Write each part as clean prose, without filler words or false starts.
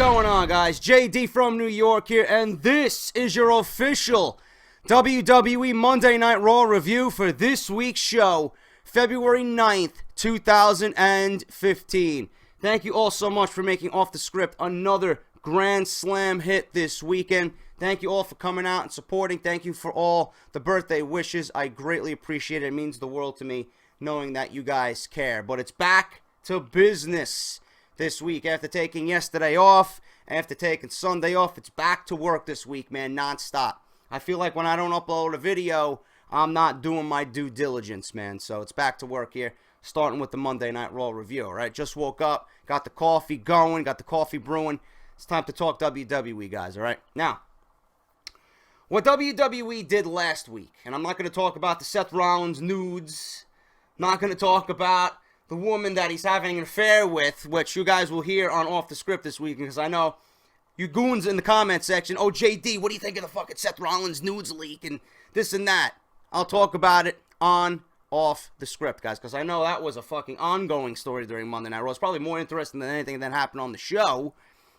going on, guys? JD from New York here, and this is your official WWE Monday Night Raw review for this week's show, February 9th, 2015. Thank you all so much for making Off The Script another Grand Slam hit this weekend. Thank you all for coming out and supporting. Thank you for all the birthday wishes. I greatly appreciate it. It means the world to me knowing that you guys care. But it's back to business this week. After taking yesterday off, after taking Sunday off, it's back to work this week, man, non-stop. I feel like when I don't upload a video, I'm not doing my due diligence, man. So it's back to work here, starting with the Monday Night Raw review, all right? Just woke up, got the coffee going, got the coffee brewing. It's time to talk WWE, guys, all right? Now, what WWE did last week, and I'm not going to talk about the Seth Rollins nudes, not going to talk about the woman that he's having an affair with, which you guys will hear on Off The Script this week, because I know you goons in the comment section, oh, JD, what do you think of the fucking Seth Rollins nudes leak and this and that? I'll talk about it on Off The Script, guys, because I know that was a fucking ongoing story during Monday Night Raw. It's probably more interesting than anything that happened on the show,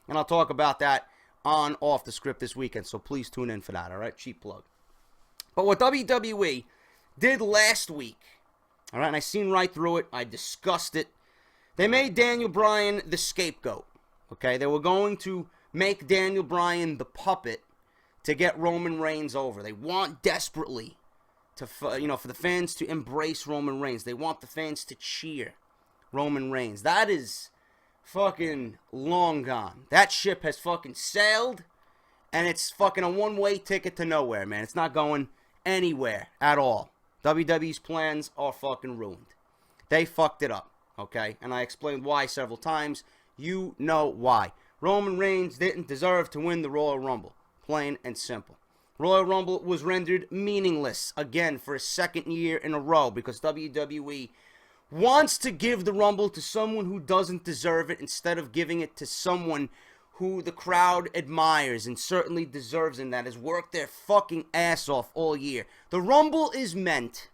and I'll talk about that on Off The Script this weekend, so please tune in for that, all right? Cheap plug. But what WWE did last week, all right, and I seen right through it, I discussed it, they made Daniel Bryan the scapegoat, okay? They were going to make Daniel Bryan the puppet to get Roman Reigns over. They want desperately to, for the fans to embrace Roman Reigns. They want the fans to cheer Roman Reigns. That is fucking long gone. That ship has fucking sailed, and it's fucking a one-way ticket to nowhere, man. It's not going anywhere at all. WWE's plans are fucking ruined. They fucked it up, okay? And I explained why several times. You know why. Roman Reigns didn't deserve to win the Royal Rumble. Plain and simple. Royal Rumble was rendered meaningless again for a second year in a row because WWE wants to give the Rumble to someone who doesn't deserve it instead of giving it to someone who the crowd admires and certainly deserves, and that has worked their fucking ass off all year. The Rumble is meant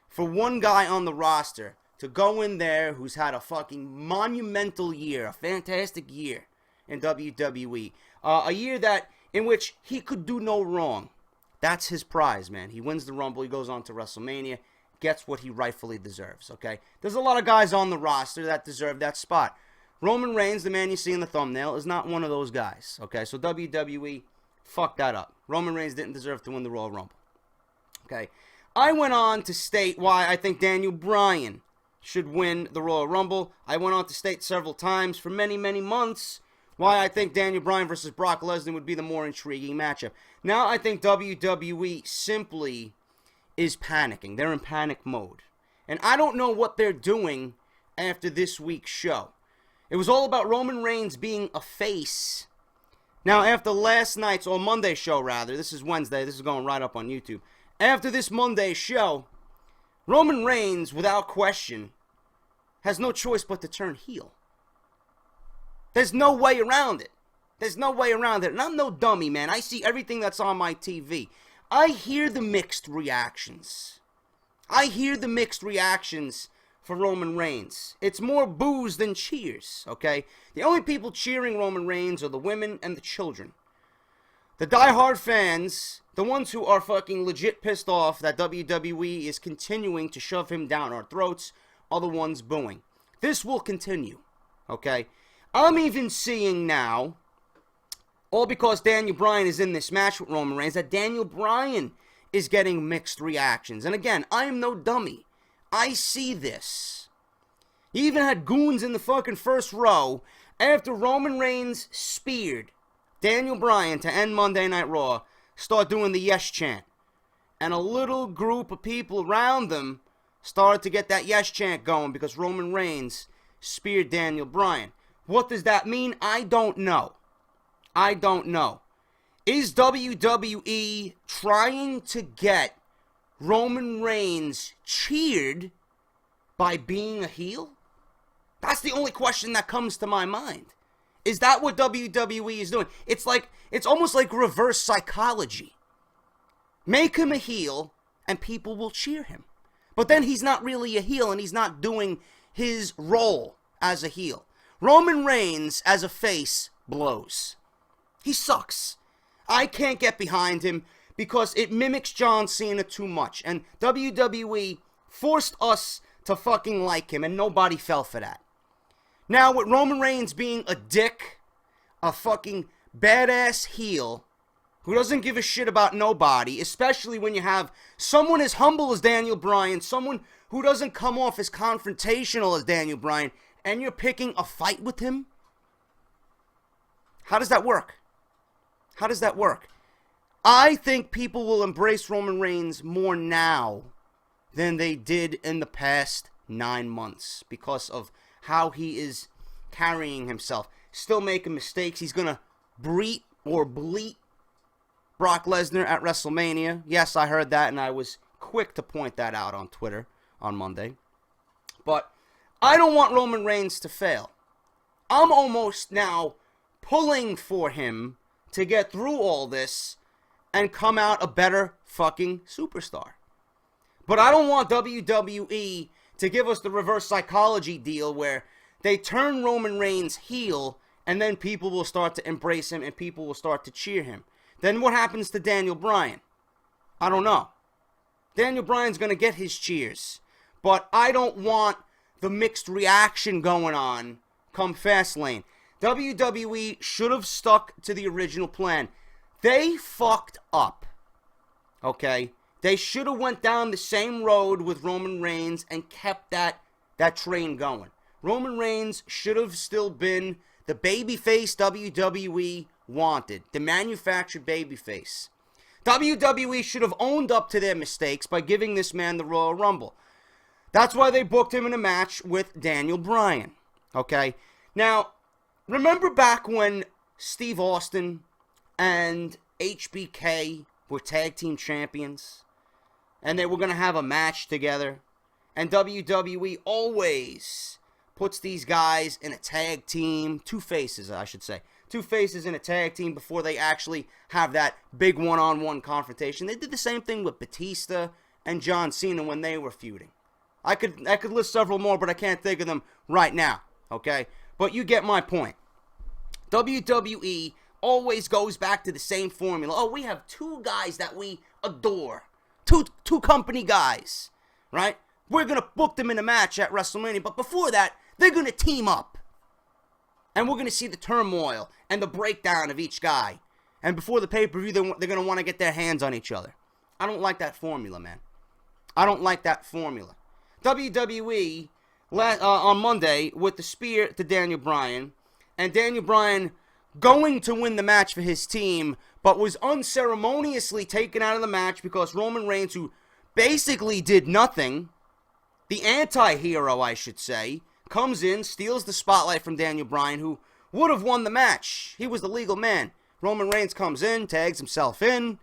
for one guy on the roster to go in there who's had a fucking monumental year, a fantastic year in WWE. A year in which he could do no wrong. That's his prize, man. He wins the Rumble, he goes on to Wrestlemania, gets what he rightfully deserves, okay? There's a lot of guys on the roster that deserve that spot. Roman Reigns, the man you see in the thumbnail, is not one of those guys, okay? So WWE fucked that up. Roman Reigns didn't deserve to win the Royal Rumble, okay? I went on to state why I think Daniel Bryan should win the Royal Rumble. I went on to state several times for many, many months why I think Daniel Bryan versus Brock Lesnar would be the more intriguing matchup. Now I think WWE simply is panicking. They're in panic mode. And I don't know what they're doing after this week's show. It was all about Roman Reigns being a face. Now, after last night's, or Monday's show, rather, this is Wednesday, this is going right up on YouTube. After this Monday's show, Roman Reigns, without question, has no choice but to turn heel. There's no way around it. There's no way around it. And I'm no dummy, man. I see everything that's on my TV. I hear the mixed reactions. I hear the mixed reactions for Roman Reigns. It's more boos than cheers, okay? The only people cheering Roman Reigns are the women and the children. The diehard fans, the ones who are fucking legit pissed off that WWE is continuing to shove him down our throats, are the ones booing. This will continue, okay? I'm even seeing now, all because Daniel Bryan is in this match with Roman Reigns, that Daniel Bryan is getting mixed reactions. And again, I am no dummy. I see this. You even had goons in the fucking first row after Roman Reigns speared Daniel Bryan to end Monday Night Raw, start doing the yes chant. And a little group of people around them started to get that yes chant going because Roman Reigns speared Daniel Bryan. What does that mean? I don't know. I don't know. Is WWE trying to get Roman Reigns cheered by being a heel? That's the only question that comes to my mind. Is that what WWE is doing? It's almost like reverse psychology. Make him a heel and people will cheer him. But then he's not really a heel and he's not doing his role as a heel. Roman Reigns as a face blows. He sucks. I can't get behind him because it mimics John Cena too much. And WWE forced us to fucking like him, and nobody fell for that. Now, with Roman Reigns being a dick, a fucking badass heel who doesn't give a shit about nobody, especially when you have someone as humble as Daniel Bryan, someone who doesn't come off as confrontational as Daniel Bryan, and you're picking a fight with him? How does that work? How does that work? I think people will embrace Roman Reigns more now than they did in the past 9 months because of how he is carrying himself. Still making mistakes. He's going to bleat Brock Lesnar at Wrestlemania. Yes, I heard that, and I was quick to point that out on Twitter on Monday. But I don't want Roman Reigns to fail. I'm almost now pulling for him to get through all this and come out a better fucking superstar. But I don't want WWE to give us the reverse psychology deal where they turn Roman Reigns heel and then people will start to embrace him and people will start to cheer him. Then what happens to Daniel Bryan? I don't know. Daniel Bryan's going to get his cheers. But I don't want the mixed reaction going on come Fastlane. WWE should have stuck to the original plan. They fucked up. Okay? They should have went down the same road with Roman Reigns and kept that train going. Roman Reigns should have still been the babyface WWE wanted. The manufactured babyface. WWE should have owned up to their mistakes by giving this man the Royal Rumble. That's why they booked him in a match with Daniel Bryan. Okay? Now, remember back when Steve Austin and HBK were tag team champions? And they were going to have a match together? And WWE always puts these guys in a tag team. Two faces, I should say. Two faces in a tag team before they actually have that big one-on-one confrontation. They did the same thing with Batista and John Cena when they were feuding. I could list several more, but I can't think of them right now. Okay? But you get my point. WWE always goes back to the same formula. Oh, we have two guys that we adore. Two company guys. Right? We're going to book them in a match at WrestleMania. But before that, they're going to team up. And we're going to see the turmoil and the breakdown of each guy. And before the pay-per-view, they're going to want to get their hands on each other. I don't like that formula, man. I don't like that formula. WWE on Monday with the spear to Daniel Bryan. And Daniel Bryan going to win the match for his team, but was unceremoniously taken out of the match because Roman Reigns, who basically did nothing, the anti-hero, I should say, comes in, steals the spotlight from Daniel Bryan, who would have won the match. He was the legal man. Roman Reigns comes in, tags himself in,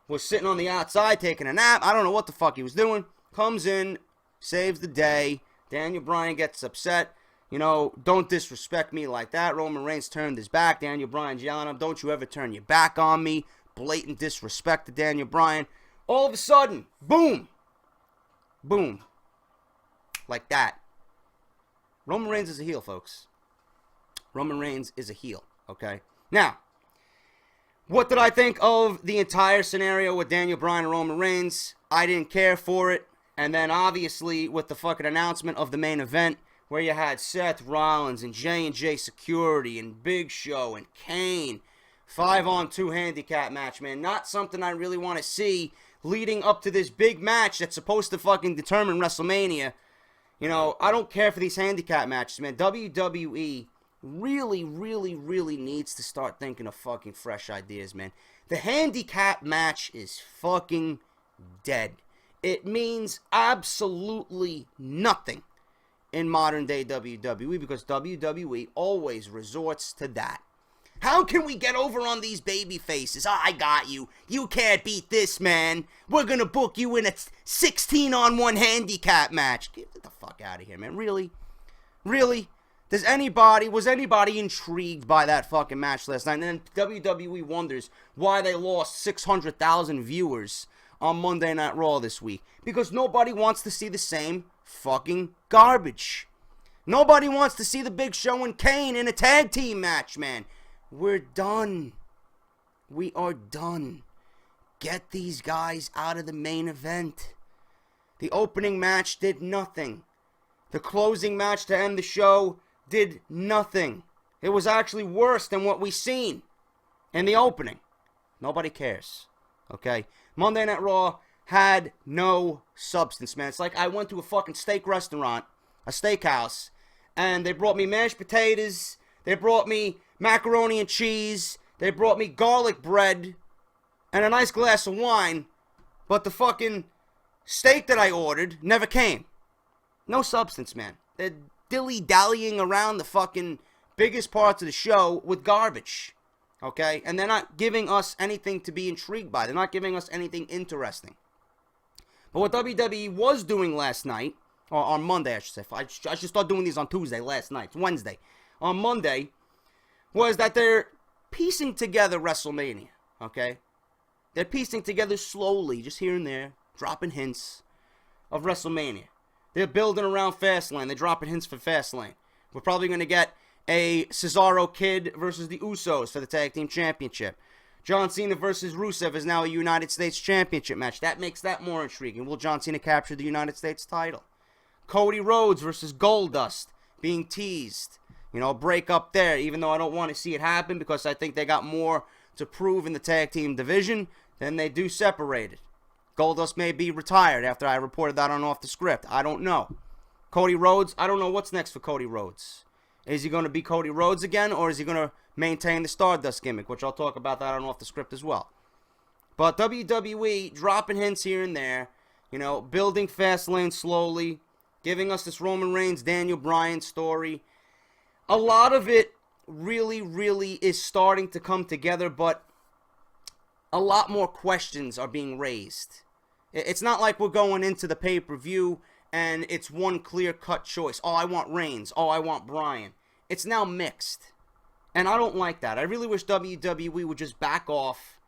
was sitting on the outside taking a nap. I don't know what the fuck he was doing. Comes in, saves the day. Daniel Bryan gets upset. You know, don't disrespect me like that. Roman Reigns turned his back. Daniel Bryan's yelling at him, don't you ever turn your back on me. Blatant disrespect to Daniel Bryan. All of a sudden, boom. Boom. Like that. Roman Reigns is a heel, folks. Roman Reigns is a heel, okay? Now, what did I think of the entire scenario with Daniel Bryan and Roman Reigns? I didn't care for it. And then, obviously, with the fucking announcement of the main event, where you had Seth Rollins and J&J Security and Big Show and Kane. 5-on-2 handicap match, man. Not something I really want to see leading up to this big match that's supposed to fucking determine WrestleMania. You know, I don't care for these handicap matches, man. WWE really, really, really needs to start thinking of fucking fresh ideas, man. The handicap match is fucking dead. It means absolutely nothing in modern day WWE because WWE always resorts to that. How can we get over on these baby faces? Oh, I got you. You can't beat this, man. We're going to book you in a 16-on-1 handicap match. Get the fuck out of here, man. Really? Really? Was anybody intrigued by that fucking match last night? And then WWE wonders why they lost 600,000 viewers on Monday Night Raw this week. Because nobody wants to see the same fucking garbage. Nobody wants to see the Big Show and Kane in a tag team match, man. We're done. We are done. Get these guys out of the main event. The opening match did nothing. The closing match to end the show did nothing. It was actually worse than what we seen in the opening. Nobody cares. Okay? Monday Night Raw had no substance, man. It's like I went to a fucking steak restaurant, a steakhouse, and they brought me mashed potatoes, they brought me macaroni and cheese, they brought me garlic bread, and a nice glass of wine, but the fucking steak that I ordered never came. No substance, man. They're dilly-dallying around the fucking biggest parts of the show with garbage. Okay? And they're not giving us anything to be intrigued by. They're not giving us anything interesting. But what WWE was doing last night, or on Monday, I should say. I should start doing these on Tuesday, last night. It's Wednesday. On Monday, was that they're piecing together WrestleMania. Okay? They're piecing together slowly, just here and there, dropping hints of WrestleMania. They're building around Fastlane. They're dropping hints for Fastlane. We're probably going to get a Cesaro Kid versus the Usos for the Tag Team Championship. John Cena versus Rusev is now a United States Championship match. That makes that more intriguing. Will John Cena capture the United States title? Cody Rhodes versus Goldust being teased. You know, break up there, even though I don't want to see it happen because I think they got more to prove in the tag team division than they do separated. Goldust may be retired after I reported that on Off the Script. I don't know. Cody Rhodes, I don't know what's next for Cody Rhodes. Is he going to be Cody Rhodes again, or is he going to maintain the Stardust gimmick, which I'll talk about that on Off the Script as well. But WWE dropping hints here and there, you know, building Fastlane slowly, giving us this Roman Reigns, Daniel Bryan story. A lot of it really, really is starting to come together, but a lot more questions are being raised. It's not like we're going into the pay-per-view and it's one clear-cut choice. Oh, I want Reigns. Oh, I want Bryan. It's now mixed. And I don't like that. I really wish WWE would just back off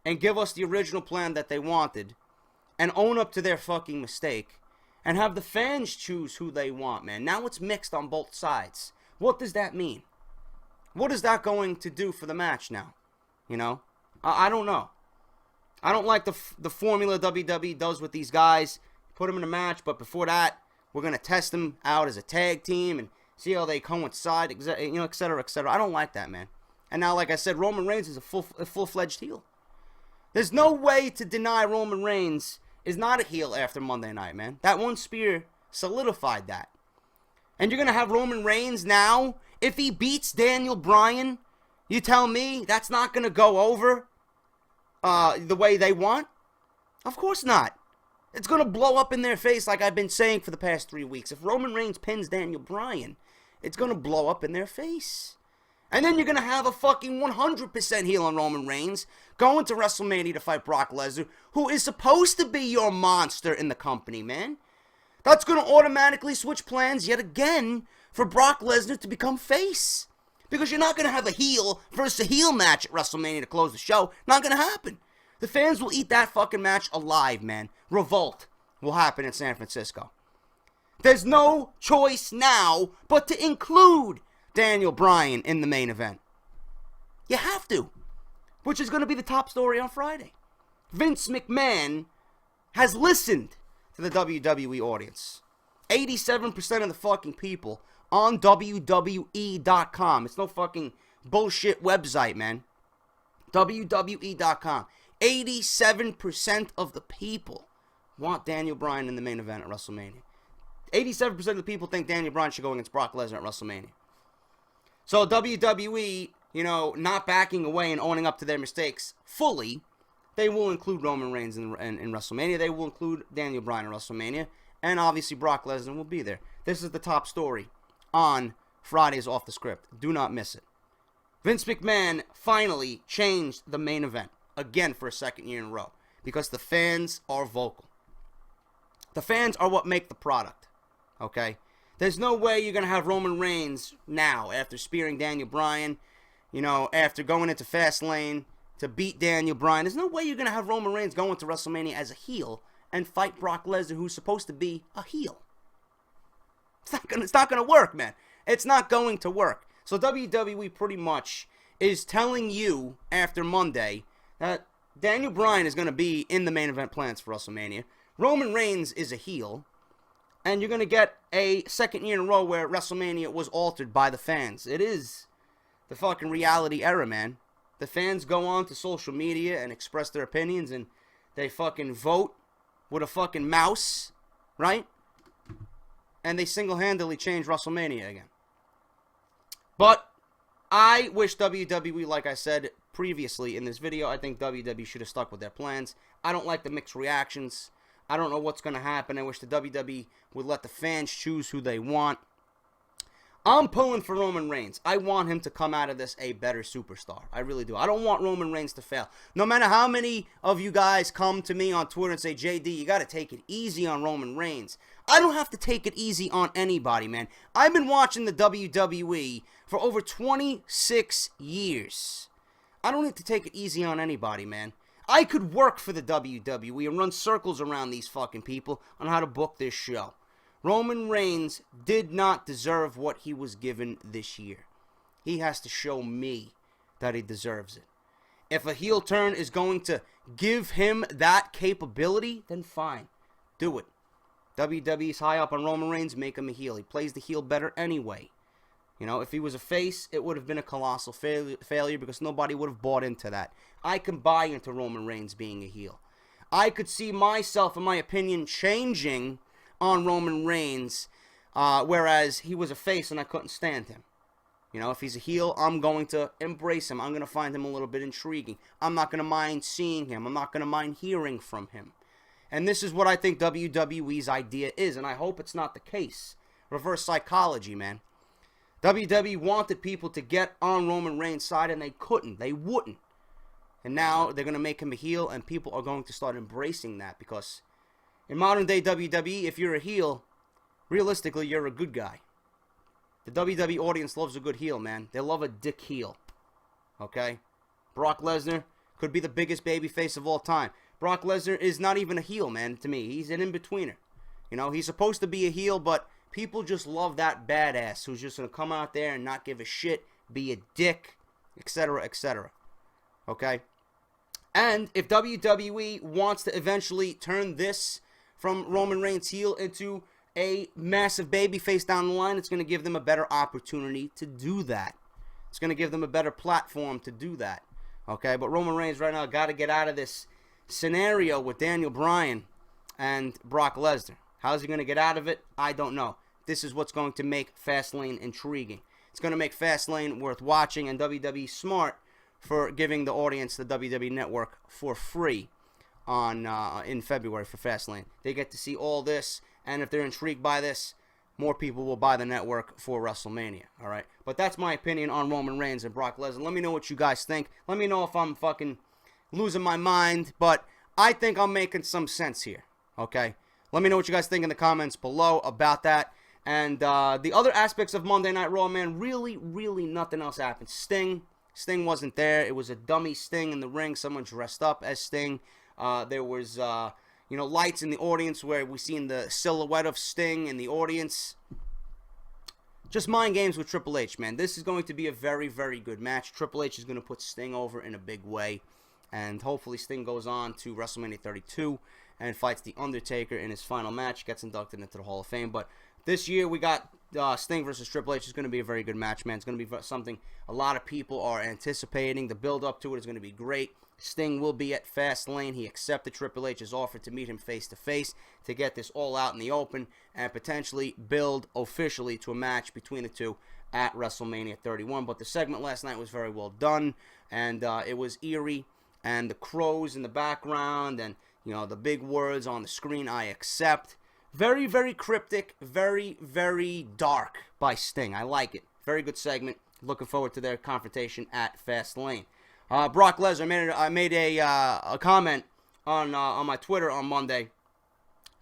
and give us the original plan that they wanted and own up to their fucking mistake and have the fans choose who they want, man. Now it's mixed on both sides. What does that mean? What is that going to do for the match now? You know? I don't know. I don't like the formula WWE does with these guys. Put them in a match, but before that, we're going to test them out as a tag team and see how they coincide, you know, et cetera, et cetera. I don't like that, man. And now, like I said, Roman Reigns is a full-fledged heel. There's no way to deny Roman Reigns is not a heel after Monday night, man. That one spear solidified that. And you're going to have Roman Reigns now, if he beats Daniel Bryan, you tell me that's not going to go over the way they want? Of course not. It's going to blow up in their face like I've been saying for the past 3 weeks. If Roman Reigns pins Daniel Bryan, it's going to blow up in their face. And then you're going to have a fucking 100% heel on Roman Reigns going to WrestleMania to fight Brock Lesnar, who is supposed to be your monster in the company, man. That's going to automatically switch plans yet again for Brock Lesnar to become face. Because you're not going to have a heel versus a heel match at WrestleMania to close the show. Not going to happen. The fans will eat that fucking match alive, man. Revolt will happen in San Francisco. There's no choice now but to include Daniel Bryan in the main event. You have to. Which is going to be the top story on Friday. Vince McMahon has listened to the WWE audience. 87% of the fucking people on WWE.com. It's no fucking bullshit website, man. WWE.com. 87% of the people want Daniel Bryan in the main event at WrestleMania. 87% of the people think Daniel Bryan should go against Brock Lesnar at WrestleMania. So WWE, you know, not backing away and owning up to their mistakes fully, they will include Roman Reigns in WrestleMania. They will include Daniel Bryan in WrestleMania. And obviously Brock Lesnar will be there. This is the top story on Friday's Off the Script. Do not miss it. Vince McMahon finally changed the main event. Again for a second year in a row. Because the fans are vocal. The fans are what make the product. Okay? There's no way you're going to have Roman Reigns now, after spearing Daniel Bryan, you know, after going into Fastlane to beat Daniel Bryan. There's no way you're going to have Roman Reigns go into WrestleMania as a heel and fight Brock Lesnar, who's supposed to be a heel. It's not going to work, man. It's not going to work. So WWE pretty much is telling you after Monday that Daniel Bryan is going to be in the main event plans for WrestleMania. Roman Reigns is a heel. And you're going to get a second year in a row where WrestleMania was altered by the fans. It is the fucking reality era, man. The fans go on to social media and express their opinions, and they fucking vote with a fucking mouse, right? And they single-handedly change WrestleMania again. But I wish WWE, like I said previously in this video, I think WWE should have stuck with their plans. I don't like the mixed reactions. I don't know what's going to happen. I wish the WWE would let the fans choose who they want. I'm pulling for Roman Reigns. I want him to come out of this a better superstar. I really do. I don't want Roman Reigns to fail. No matter how many of you guys come to me on Twitter and say, JD, you got to take it easy on Roman Reigns. I don't have to take it easy on anybody, man. I've been watching the WWE for over 26 years. I don't need to take it easy on anybody, man. I could work for the WWE and run circles around these fucking people on how to book this show. Roman Reigns did not deserve what he was given this year. He has to show me that he deserves it. If a heel turn is going to give him that capability, then fine. Do it. WWE's high up on Roman Reigns, make him a heel. He plays the heel better anyway. You know, if he was a face, it would have been a colossal failure because nobody would have bought into that. I can buy into Roman Reigns being a heel. I could see myself and my opinion changing on Roman Reigns, whereas he was a face and I couldn't stand him. You know, if he's a heel, I'm going to embrace him. I'm going to find him a little bit intriguing. I'm not going to mind seeing him. I'm not going to mind hearing from him. And this is what I think WWE's idea is, and I hope it's not the case. Reverse psychology, man. WWE wanted people to get on Roman Reigns' side, and they couldn't. They wouldn't. And now they're going to make him a heel, and people are going to start embracing that because in modern-day WWE, if you're a heel, realistically, you're a good guy. The WWE audience loves a good heel, man. They love a dick heel. Okay? Brock Lesnar could be the biggest babyface of all time. Brock Lesnar is not even a heel, man, to me. He's an in-betweener. You know, he's supposed to be a heel, but people just love that badass who's just going to come out there and not give a shit, be a dick, etc., etc. Okay? And if WWE wants to eventually turn this from Roman Reigns heel into a massive babyface down the line, it's going to give them a better opportunity to do that. It's going to give them a better platform to do that. Okay? But Roman Reigns right now got to get out of this scenario with Daniel Bryan and Brock Lesnar. How's he going to get out of it? I don't know. This is what's going to make Fastlane intriguing. It's going to make Fastlane worth watching, and WWE smart for giving the audience the WWE Network for free on in February for Fastlane. They get to see all this, and if they're intrigued by this, more people will buy the network for WrestleMania. All right, but that's my opinion on Roman Reigns and Brock Lesnar. Let me know what you guys think. Let me know if I'm fucking losing my mind, but I think I'm making some sense here. Okay, let me know what you guys think in the comments below about that. And the other aspects of Monday Night Raw, man, really nothing else happened. Sting wasn't there. It was a dummy Sting in the ring. Someone dressed up as Sting. There was, lights in the audience where we seen the silhouette of Sting in the audience. Just mind games with Triple H, man. This is going to be a very good match. Triple H is going to put Sting over in a big way. And hopefully Sting goes on to WrestleMania 32 and fights The Undertaker in his final match. Gets inducted into the Hall of Fame. But this year we got Sting versus Triple H. Is going to be a very good match, man. It's going to be something a lot of people are anticipating. The build-up to it is going to be great. Sting will be at Fastlane. He accepted Triple H's offer to meet him face-to-face to get this all out in the open and potentially build officially to a match between the two at WrestleMania 31. But the segment last night was very well done, and it was eerie. And the crows in the background and, the big words on the screen, I accept. Very cryptic, very dark by Sting. I like it. Very good segment. Looking forward to their confrontation at Fastlane. Brock Lesnar, I made a comment on my Twitter on Monday.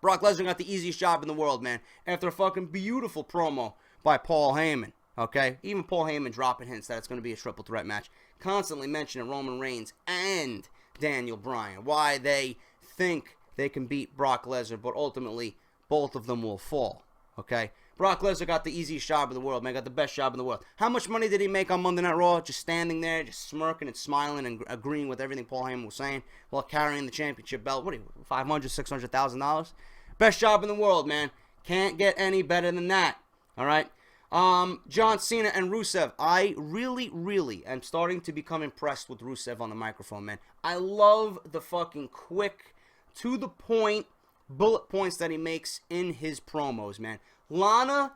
Brock Lesnar got the easiest job in the world, man. After a fucking beautiful promo by Paul Heyman. Okay? Even Paul Heyman dropping hints that it's going to be a triple threat match. Constantly mentioning Roman Reigns and Daniel Bryan. Why they think they can beat Brock Lesnar, but ultimately both of them will fall. okay? Brock Lesnar got the easiest job in the world, man. Got the best job in the world. How much money did he make on Monday Night Raw? Just standing there, just smirking and smiling and agreeing with everything Paul Heyman was saying while carrying the championship belt. What are you, $500,000, $600,000? Best job in the world, man. Can't get any better than that, all right? John Cena and Rusev. I really am starting to become impressed with Rusev on the microphone, man. I love the fucking quick, to the point, bullet points that he makes in his promos, man. Lana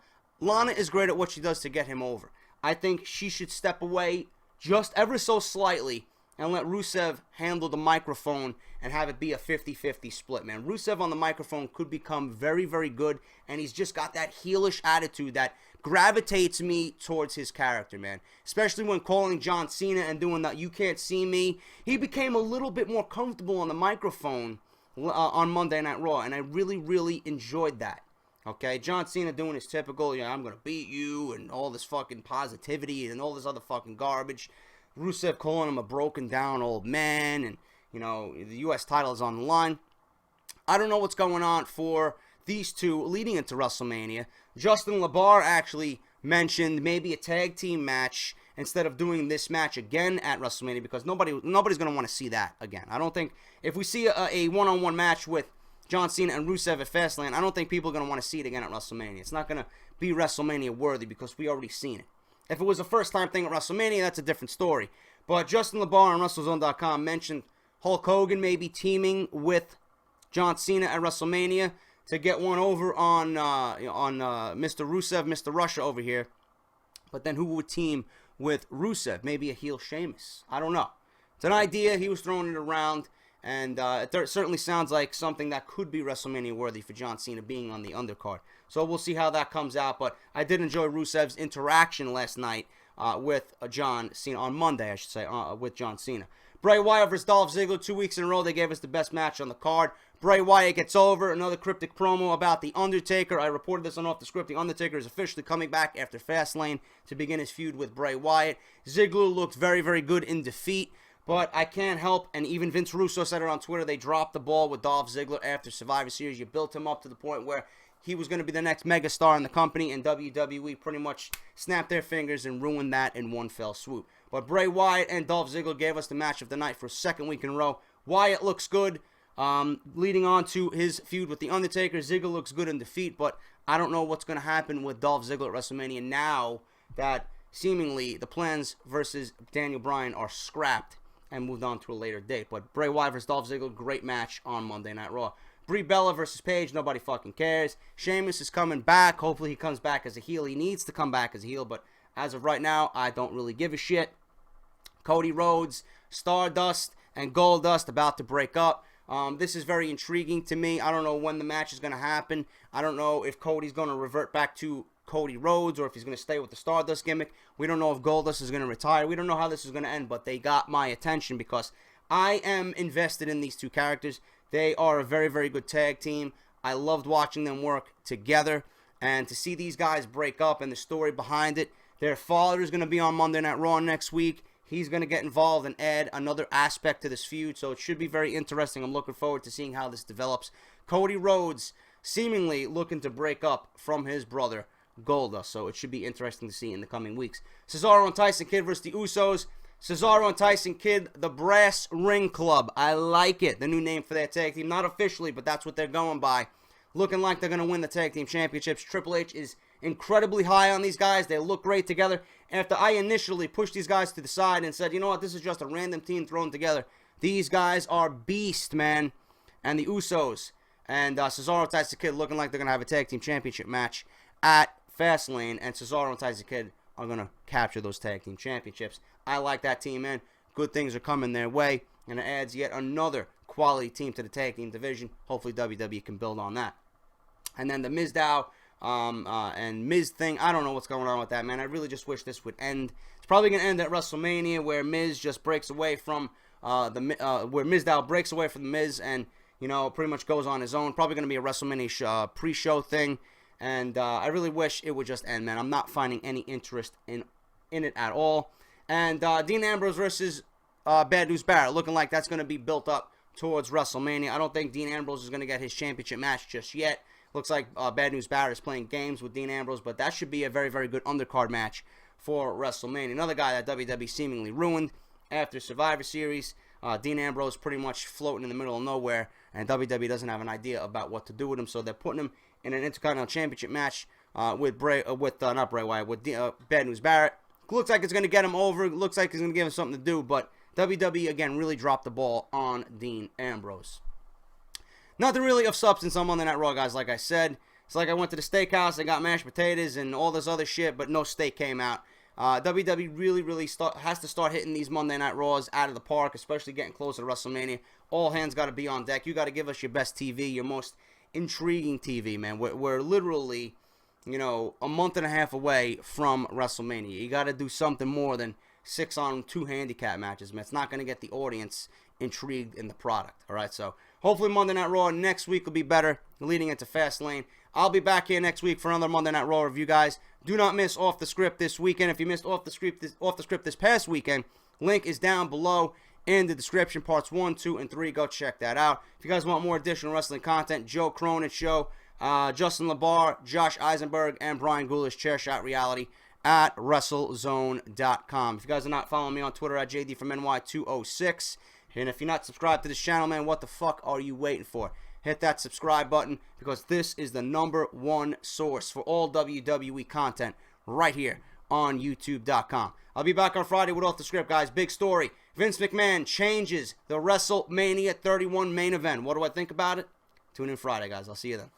is great at what she does to get him over. I think she should step away just ever so slightly and let Rusev handle the microphone and have it be a 50-50 split, man. Rusev on the microphone could become very, very good, and he's just got that heelish attitude that gravitates me towards his character, man. Especially when calling John Cena and doing that "you can't see me." He became a little bit more comfortable on the microphone on Monday Night Raw, and I really enjoyed that. Okay, John Cena doing his typical, I'm going to beat you, and all this fucking positivity, and all this other fucking garbage. Rusev calling him a broken down old man, and, the U.S. title is on the line. I don't know what's going on for these two leading into WrestleMania. Justin LaBar actually mentioned maybe a tag team match instead of doing this match again at WrestleMania, because nobody's going to want to see that again. I don't think, if we see a one-on-one match with John Cena and Rusev at Fastlane, I don't think people are going to want to see it again at WrestleMania. It's not going to be WrestleMania worthy because we already seen it. If it was a first-time thing at WrestleMania, that's a different story. But Justin LaBar on WrestleZone.com mentioned Hulk Hogan maybe teaming with John Cena at WrestleMania to get one over on Mr. Rusev, Mr. Russia over here. But then who would team with Rusev? Maybe a heel Sheamus. I don't know. It's an idea. He was throwing it around. And it certainly sounds like something that could be WrestleMania worthy for John Cena being on the undercard. So we'll see how that comes out. But I did enjoy Rusev's interaction last night with John Cena, on Monday, I should say, with John Cena. Bray Wyatt versus Dolph Ziggler, 2 weeks in a row. They gave us the best match on the card. Bray Wyatt gets over. Another cryptic promo about The Undertaker. I reported this on Off The Script. The Undertaker is officially coming back after Fastlane to begin his feud with Bray Wyatt. Ziggler looked very good in defeat. But I can't help, and even Vince Russo said it on Twitter, they dropped the ball with Dolph Ziggler after Survivor Series. You built him up to the point where he was going to be the next megastar in the company, and WWE pretty much snapped their fingers and ruined that in one fell swoop. But Bray Wyatt and Dolph Ziggler gave us the match of the night for a second week in a row. Wyatt looks good, leading on to his feud with The Undertaker. Ziggler looks good in defeat, but I don't know what's going to happen with Dolph Ziggler at WrestleMania now that seemingly the plans versus Daniel Bryan are scrapped and moved on to a later date. But Bray Wyatt versus Dolph Ziggler, great match on Monday Night Raw. Brie Bella versus Paige, nobody fucking cares. Sheamus is coming back. Hopefully he comes back as a heel. He needs to come back as a heel, but as of right now, I don't really give a shit. Cody Rhodes, Stardust, and Goldust about to break up. This is very intriguing to me. I don't know when the match is going to happen. I don't know if Cody's going to revert back to Cody Rhodes or if he's going to stay with the Stardust gimmick. We don't know if Goldust is going to retire. We don't know how this is going to end, but they got my attention because I am invested in these two characters. They are a very good tag team. I loved watching them work together, and to see these guys break up and the story behind it. Their father is going to be on Monday Night Raw next week. He's going to get involved and add another aspect to this feud, so it should be very interesting. I'm looking forward to seeing how this develops. Cody Rhodes seemingly looking to break up from his brother Goldust, so it should be interesting to see in the coming weeks. Cesaro and Tyson Kidd versus the Usos. Cesaro and Tyson Kidd, the Brass Ring Club. I like it. The new name for their tag team. Not officially, but that's what they're going by. Looking like they're going to win the tag team championships. Triple H is incredibly high on these guys. They look great together. After I initially pushed these guys to the side and said, you know what, this is just a random team thrown together. These guys are beast, man. And the Usos and Cesaro and Tyson Kidd looking like they're going to have a tag team championship match at Fastlane. And Cesaro and Tyson Kidd are going to capture those tag team championships. I like that team, man. Good things are coming their way. And it adds yet another quality team to the tag team division. Hopefully WWE can build on that. And then the Mizdow and Miz thing, I don't know what's going on with that, man. I really just wish this would end. It's probably going to end at WrestleMania where Miz just breaks away from where Mizdow breaks away from the Miz and, you know, pretty much goes on his own. Probably going to be a WrestleMania pre-show thing. And I really wish it would just end, man. I'm not finding any interest in it at all. And Dean Ambrose versus Bad News Barrett, looking like that's going to be built up towards WrestleMania. I don't think Dean Ambrose is going to get his championship match just yet. Looks like Bad News Barrett is playing games with Dean Ambrose, but that should be a very, very good undercard match for WrestleMania. Another guy that WWE seemingly ruined after Survivor Series. Dean Ambrose pretty much floating in the middle of nowhere, and WWE doesn't have an idea about what to do with him, so they're putting him in an Intercontinental Championship match with Bad News Barrett. Looks like it's going to get him over. Looks like it's going to give him something to do, but WWE, again, really dropped the ball on Dean Ambrose. Nothing really of substance on Monday Night Raw, guys, like I said. It's like I went to the steakhouse, I got mashed potatoes and all this other shit, but no steak came out. WWE really has to start hitting these Monday Night Raws out of the park, especially getting closer to WrestleMania. All hands got to be on deck. You got to give us your best TV, your most intriguing TV, man. We're literally, a month and a half away from WrestleMania. You got to do something more than 6-on-2 handicap matches, man. It's not going to get the audience intrigued in the product, all right? So hopefully Monday Night Raw next week will be better, leading into Fastlane. I'll be back here next week for another Monday Night Raw review, guys. Do not miss Off the Script this weekend. If you missed Off the Script this past weekend, link is down below in the description. Parts 1, 2, and 3. Go check that out. If you guys want more additional wrestling content, Joe Cronin Show, Justin LaBar, Josh Eisenberg, and Bryan Ghoulish Chairshot Reality at WrestleZone.com. If you guys are not following me on Twitter at JD206, and if you're not subscribed to this channel, man, what the fuck are you waiting for? Hit that subscribe button, because this is the #1 source for all WWE content right here on YouTube.com. I'll be back on Friday with Off the Script, guys. Big story. Vince McMahon changes the WrestleMania 31 main event. What do I think about it? Tune in Friday, guys. I'll see you then.